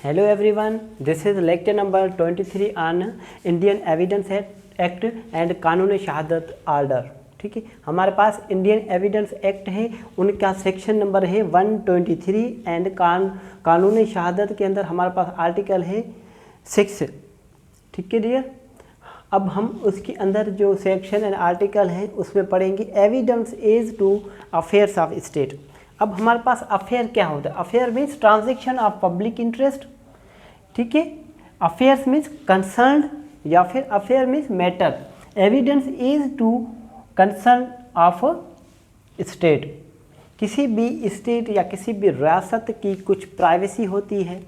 Hello everyone, this is lecture number 23 on Indian evidence act and कानून शहादत order. ठीक है, हमारे पास इंडियन एविडेंस एक्ट है, उनका सेक्शन नंबर है 123 एंड कानून शहादत के अंदर हमारे पास आर्टिकल है 6। ठीक है डियर, अब हम उसके अंदर जो सेक्शन एंड आर्टिकल है उसमें पढ़ेंगे evidence is to affairs of state. अब हमारे पास अफेयर क्या होता है? Affair means transaction of public interest. ठीक है, अफेयर्स मीन्स कंसर्न या फिर affair means matter. Evidence is to concern of state. किसी भी स्टेट या किसी भी रियासत की कुछ प्राइवेसी होती है।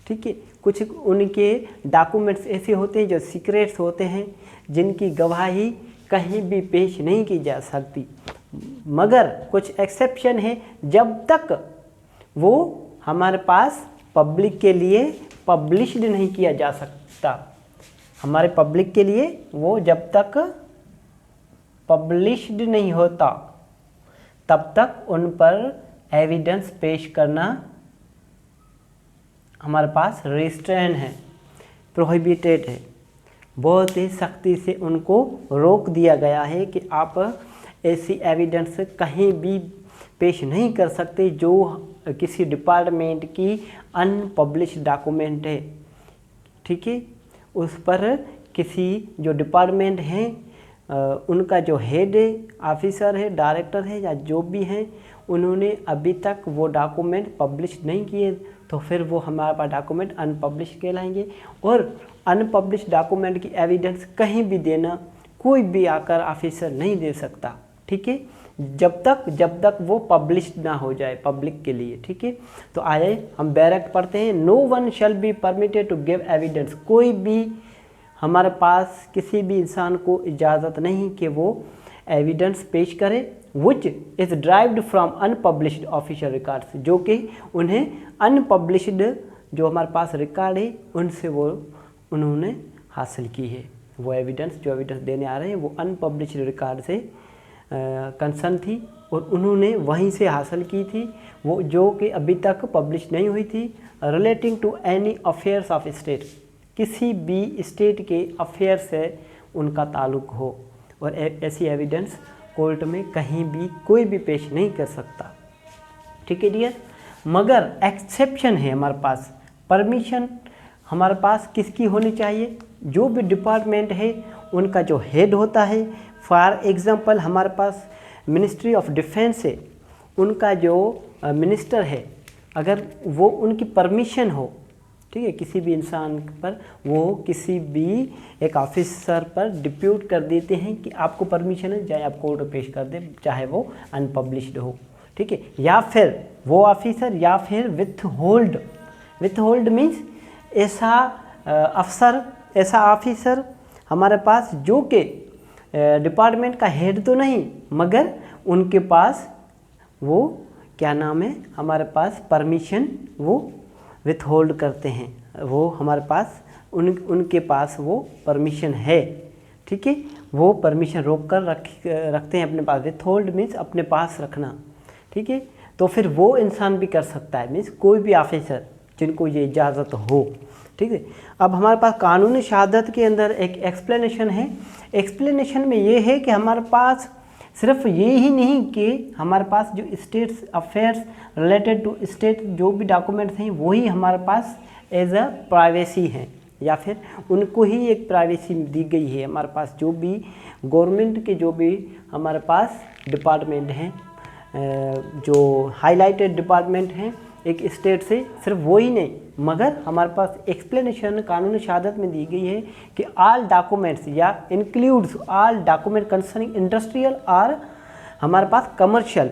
ठीक है, कुछ उनके डॉक्यूमेंट्स ऐसे होते हैं जो सीक्रेट्स होते हैं, जिनकी गवाही कहीं भी पेश नहीं की जा सकती, मगर कुछ एक्सेप्शन है जब तक वो हमारे पास पब्लिक के लिए पब्लिश्ड नहीं किया जा सकता। हमारे पब्लिक के लिए वो जब तक पब्लिश्ड नहीं होता तब तक उन पर एविडेंस पेश करना हमारे पास रिस्ट्रेन है, प्रोहिबिटेड है। बहुत ही सख्ती से उनको रोक दिया गया है कि आप ऐसी एविडेंस कहीं भी पेश नहीं कर सकते जो किसी डिपार्टमेंट की अनपब्लिश्ड डॉक्यूमेंट है। ठीक है, उस पर किसी जो डिपार्टमेंट है उनका जो हेड है, ऑफिसर है, डायरेक्टर है या जो भी हैं, उन्होंने अभी तक वो डॉक्यूमेंट पब्लिश नहीं किए तो फिर वो हमारे पास डॉक्यूमेंट अनपब्लिश कहलाएंगे। और अनपब्लिश डॉक्यूमेंट की एविडेंस कहीं भी देना कोई भी आकर ऑफिसर नहीं दे सकता। ठीक है, जब तक वो पब्लिश ना हो जाए पब्लिक के लिए। ठीक है, तो आइए हम डायरेक्ट पढ़ते हैं। No one shall be permitted to give evidence. कोई भी हमारे पास किसी भी इंसान को इजाज़त नहीं कि वो एविडेंस पेश करे which is derived from unpublished official records, जो कि उन्हें अनपब्लिश्ड जो हमारे पास रिकॉर्ड है उनसे वो उन्होंने हासिल की है। वो एविडेंस जो एविडेंस देने आ रहे हैं वो अनपब्लिश्ड रिकॉर्ड से कंसर्न थी और उन्होंने वहीं से हासिल की थी, वो जो कि अभी तक पब्लिश नहीं हुई थी। Relating to any affairs of state, किसी भी स्टेट के अफेयर से उनका ताल्लुक हो, और ऐसी एविडेंस कोर्ट में कहीं भी कोई भी पेश नहीं कर सकता। ठीक है डियर, मगर एक्सेप्शन है हमारे पास। परमिशन हमारे पास किसकी होनी चाहिए? जो भी डिपार्टमेंट है उनका जो हेड होता है, फॉर एग्ज़ाम्पल हमारे पास मिनिस्ट्री ऑफ डिफेंस है, उनका जो मिनिस्टर है, अगर वो उनकी परमिशन हो, ठीक है, किसी भी इंसान पर वो किसी भी एक ऑफिसर पर डिप्यूट कर देते हैं कि आपको परमिशन है, चाहे आप कोर्ट पेश कर दे, चाहे वो अनपब्लिश्ड हो। ठीक है, या फिर वो ऑफिसर या फिर विथहोल्ड मीन्स ऐसा अफसर, ऐसा ऑफिसर हमारे पास जो कि डिपार्टमेंट का हेड तो नहीं, मगर उनके पास वो क्या नाम है, हमारे पास परमिशन वो विथहोल्ड करते हैं, वो हमारे पास उनके पास वो परमिशन है। ठीक है, वो परमिशन रोक कर रखते हैं अपने पास। विथहोल्ड मीन्स अपने पास रखना। ठीक है, तो फिर वो इंसान भी कर सकता है, मीन्स कोई भी ऑफिसर जिनको ये इजाज़त हो। ठीक है, अब हमारे पास कानूनी शहादत के अंदर एक एक्सप्लेनेशन है। एक्सप्लेनेशन में ये है कि हमारे पास सिर्फ ये ही नहीं कि हमारे पास जो states affairs related to state जो भी डॉक्यूमेंट्स हैं वही हमारे पास एज अ प्राइवेसी हैं, या फिर उनको ही एक प्राइवेसी दी गई है। हमारे पास जो भी गवर्नमेंट के जो भी हमारे पास डिपार्टमेंट हैं, जो हाईलाइटेड डिपार्टमेंट हैं एक स्टेट से, सिर्फ वो ही नहीं, मगर हमारे पास एक्सप्लेनेशन कानूनी शहादत में दी गई है कि ऑल डॉक्यूमेंट्स या includes all document concerning industrial और हमारे पास कमर्शियल,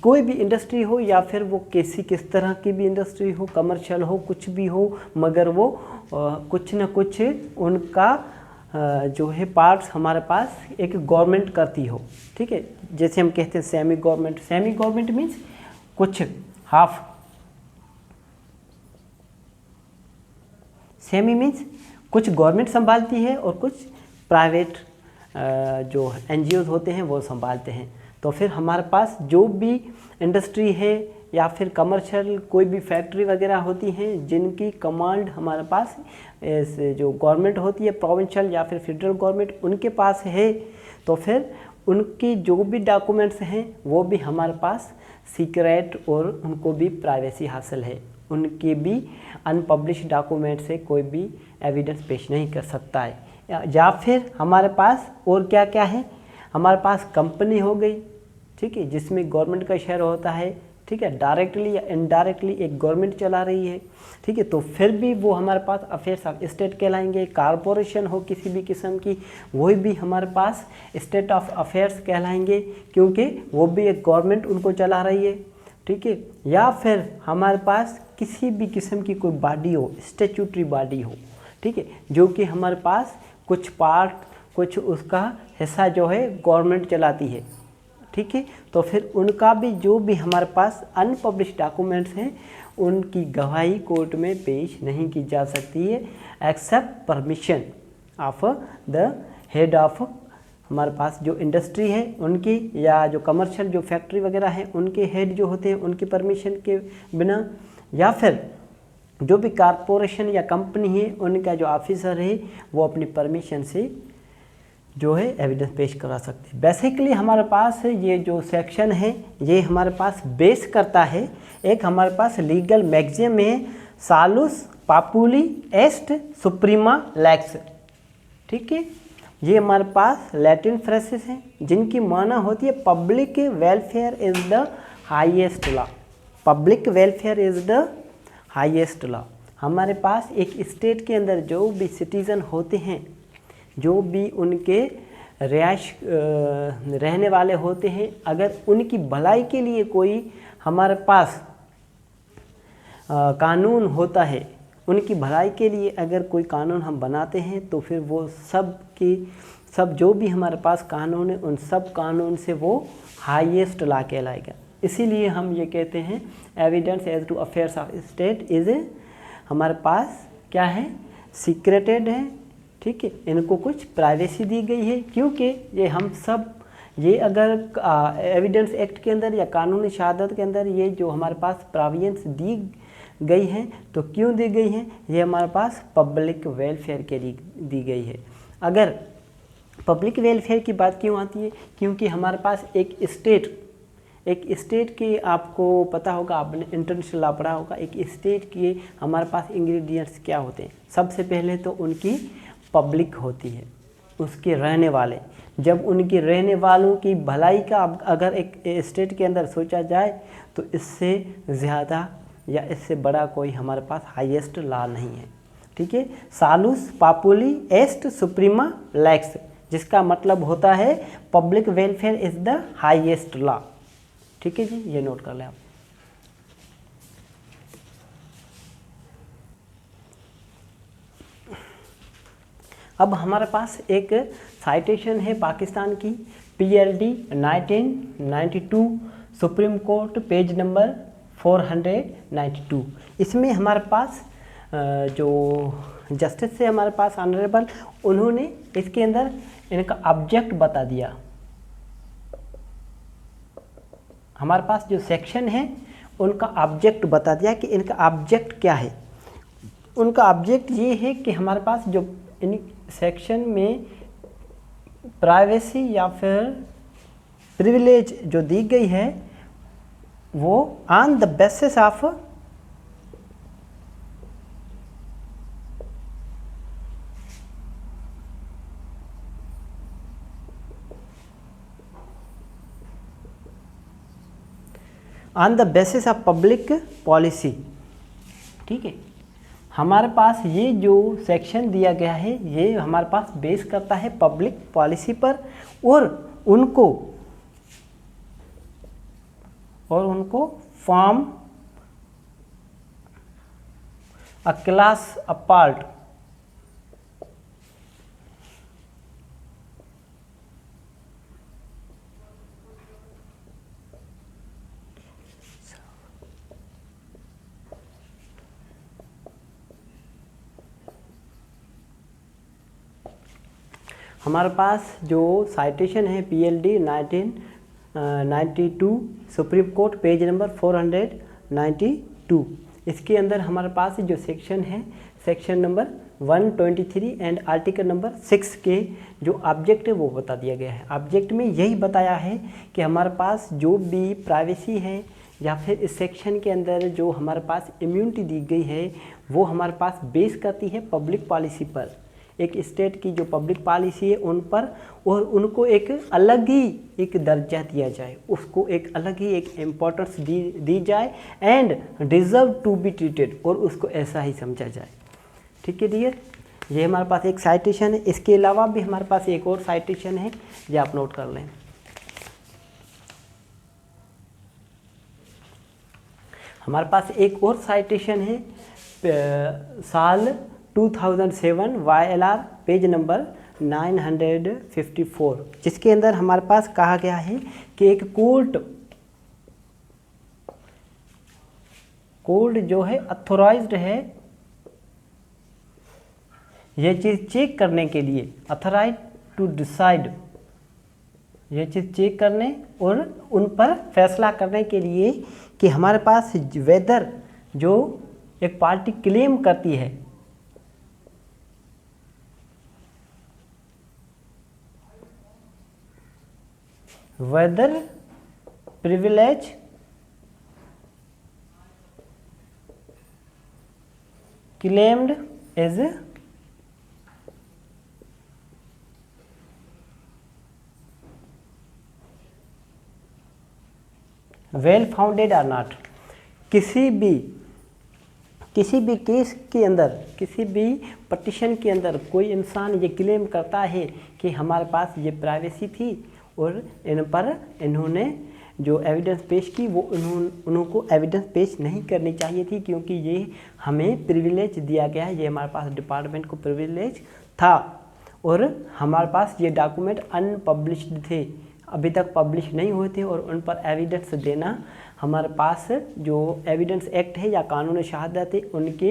कोई भी इंडस्ट्री हो या फिर वो किस तरह की भी इंडस्ट्री हो, कमर्शियल हो, कुछ भी हो, मगर वो कुछ न कुछ उनका जो है पार्ट्स हमारे पास एक गवर्नमेंट करती हो। ठीक है, जैसे हम कहते हैं semi government. Semi government means कुछ हाफ, सेमी मीन्स कुछ गवर्नमेंट संभालती है और कुछ प्राइवेट जो एनजीओज होते हैं वो संभालते हैं। तो फिर हमारे पास जो भी इंडस्ट्री है या फिर कमर्शियल कोई भी फैक्ट्री वगैरह होती हैं जिनकी कमांड हमारे पास जो गवर्नमेंट होती है प्रोविंशियल या फिर फेडरल गवर्नमेंट उनके पास है, तो फिर उनकी जो भी डॉक्यूमेंट्स हैं वो भी हमारे पास सीक्रेट और उनको भी प्राइवेसी हासिल है। उनके भी अनपब्लिश्ड डॉक्यूमेंट से कोई भी एविडेंस पेश नहीं कर सकता है। या फिर हमारे पास और क्या क्या है, हमारे पास कंपनी हो गई, ठीक है, जिसमें गवर्नमेंट का शेयर होता है, ठीक है, डायरेक्टली या इनडायरेक्टली एक गवर्नमेंट चला रही है, ठीक है, तो फिर भी वो हमारे पास अफेयर्स ऑफ स्टेट कहलाएंगे। कारपोरेशन हो किसी भी किस्म की, वही भी हमारे पास स्टेट ऑफ अफेयर्स कहलाएंगे, क्योंकि वो भी एक गवर्नमेंट उनको चला रही है, ठीक है। या फिर हमारे पास किसी भी किस्म की कोई बॉडी हो, स्टैट्यूटरी बॉडी हो, ठीक है, जो कि हमारे पास कुछ पार्ट, कुछ उसका हिस्सा जो है गवर्नमेंट चलाती है, ठीक है, तो फिर उनका भी जो भी हमारे पास अनपब्लिश्ड डॉक्यूमेंट्स हैं उनकी गवाही कोर्ट में पेश नहीं की जा सकती है except permission of the head of हमारे पास जो इंडस्ट्री है उनकी, या जो कमर्शियल जो फैक्ट्री वगैरह है उनके हेड जो होते हैं उनकी परमिशन के बिना, या फिर जो भी कारपोरेशन या कंपनी है उनका जो ऑफिसर है वो अपनी परमिशन से जो है एविडेंस पेश करा सकते हैं। बेसिकली हमारे पास ये जो सेक्शन है ये हमारे पास बेस करता है, एक हमारे पास लीगल मैक्सिम है, सालुस पापुली एस्ट सुप्रीमा लेक्स, ठीक है, ये हमारे पास लैटिन फ्रेसेस हैं जिनकी माना होती है public welfare is the highest law. Public welfare is the highest law. हमारे पास एक स्टेट के अंदर जो भी सिटीज़न होते हैं, जो भी उनके रिहाइश रहने वाले होते हैं, अगर उनकी भलाई के लिए कोई हमारे पास कानून होता है, उनकी भलाई के लिए अगर कोई कानून हम बनाते हैं तो फिर वो सब जो भी हमारे पास कानून है उन सब कानून से वो हाईएस्ट लॉ कहलाएगा। इसीलिए हम ये कहते हैं evidence as to affairs of state is हमारे पास क्या है, सीक्रेटेड है, ठीक है, इनको कुछ प्राइवेसी दी गई है, क्योंकि ये हम सब ये अगर एविडेंस एक्ट के अंदर या कानूनी शहादत के अंदर ये जो हमारे पास प्रोविजंस दी गई हैं तो क्यों दी गई हैं, ये हमारे पास पब्लिक वेलफेयर के लिए दी गई है। अगर पब्लिक वेलफेयर की बात क्यों आती है, क्योंकि हमारे पास एक स्टेट की आपको पता होगा, आपने इंटरनेशनल लॉ पढ़ा होगा, एक स्टेट के हमारे पास इंग्रेडिएंट्स क्या होते हैं। सबसे पहले तो उनकी पब्लिक होती है, उसके रहने वाले, जब उनके रहने वालों की भलाई का अगर एक स्टेट के अंदर सोचा जाए तो इससे ज़्यादा या इससे बड़ा कोई हमारे पास हाईएस्ट लॉ नहीं है, ठीक है। सालुस पापुली एस्ट सुप्रीमा लेक्स, जिसका मतलब होता है public welfare is the highest law, ठीक है जी, ये नोट कर लें आप। अब हमारे पास एक साइटेशन है पाकिस्तान की PLD 1992 supreme court page number 492। इसमें हमारे पास जो जस्टिस से हमारे पास ऑनरेबल, उन्होंने इसके अंदर इनका ऑब्जेक्ट बता दिया। हमारे पास जो सेक्शन है उनका ऑब्जेक्ट बता दिया कि इनका ऑब्जेक्ट क्या है। उनका ऑब्जेक्ट ये है कि हमारे पास जो इन सेक्शन में प्राइवेसी या फिर प्रिविलेज जो दी गई है वो on the basis of public policy, ठीक है। हमारे पास ये जो सेक्शन दिया गया है ये हमारे पास बेस करता है पब्लिक पॉलिसी पर, और उनको फॉर्म अ क्लास अपार्ट हमारे पास जो साइटेशन है PLD 1992 supreme court page number 492 92। इसके अंदर हमारे पास जो सेक्शन है, section number 123 and article number 6 के जो ऑब्जेक्ट है वो बता दिया गया है। ऑब्जेक्ट में यही बताया है कि हमारे पास जो भी प्राइवेसी है या फिर इस सेक्शन के अंदर जो हमारे पास इम्यूनिटी दी गई है वो हमारे पास बेस करती है पब्लिक पॉलिसी पर, एक स्टेट की जो पब्लिक पॉलिसी है उन पर, और उनको एक अलग ही एक दर्जा दिया जाए, उसको एक अलग ही एक इम्पोर्टेंस दी जाए and deserve to be treated, और उसको ऐसा ही समझा जाए। ठीक है डियर, ये हमारे पास एक साइटेशन है। इसके अलावा भी हमारे पास एक और साइटेशन है जो आप नोट कर लें। हमारे पास एक और साइटेशन है साल 2007 YLR पेज नंबर 954, जिसके अंदर हमारे पास कहा गया है कि एक कोर्ट जो है अथोराइज्ड है यह चीज़ चेक करने के लिए, अथोराइज टू डिसाइड, यह चीज़ चेक करने और उन पर फैसला करने के लिए कि हमारे पास वेदर जो एक पार्टी क्लेम करती है whether privilege claimed as well founded or not. किसी भी केस के अंदर, किसी भी पटिशन के अंदर कोई इंसान ये क्लेम करता है कि हमारे पास ये प्राइवेसी थी और इन पर इन्होंने जो एविडेंस पेश की वो उनको एविडेंस पेश नहीं करनी चाहिए थी, क्योंकि ये हमें प्रिविलेज दिया गया है, ये हमारे पास डिपार्टमेंट को प्रिविलेज था और हमारे पास ये डॉक्यूमेंट अनपब्लिश्ड थे, अभी तक पब्लिश नहीं हुए थे, और उन पर एविडेंस देना हमारे पास जो एविडेंस एक्ट है या कानून शहादत है उनके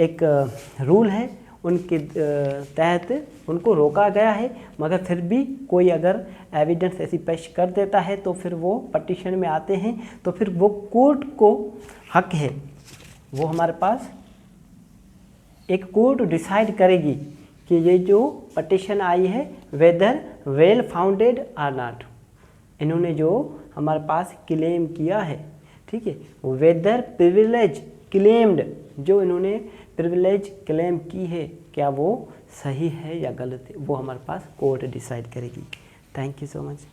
एक रूल है, उनके तहत उनको रोका गया है। मगर फिर भी कोई अगर एविडेंस ऐसी पेश कर देता है तो फिर वो पटिशन में आते हैं, तो फिर वो कोर्ट को हक है, वो हमारे पास एक कोर्ट डिसाइड करेगी कि ये जो पटिशन आई है whether well founded or not, इन्होंने जो हमारे पास क्लेम किया है, ठीक है, वेदर प्रिविलेज क्लेम्ड, जो इन्होंने प्रिविलेज क्लेम की है क्या वो सही है या गलत है, वो हमारे पास कोर्ट डिसाइड करेगी। Thank you so much.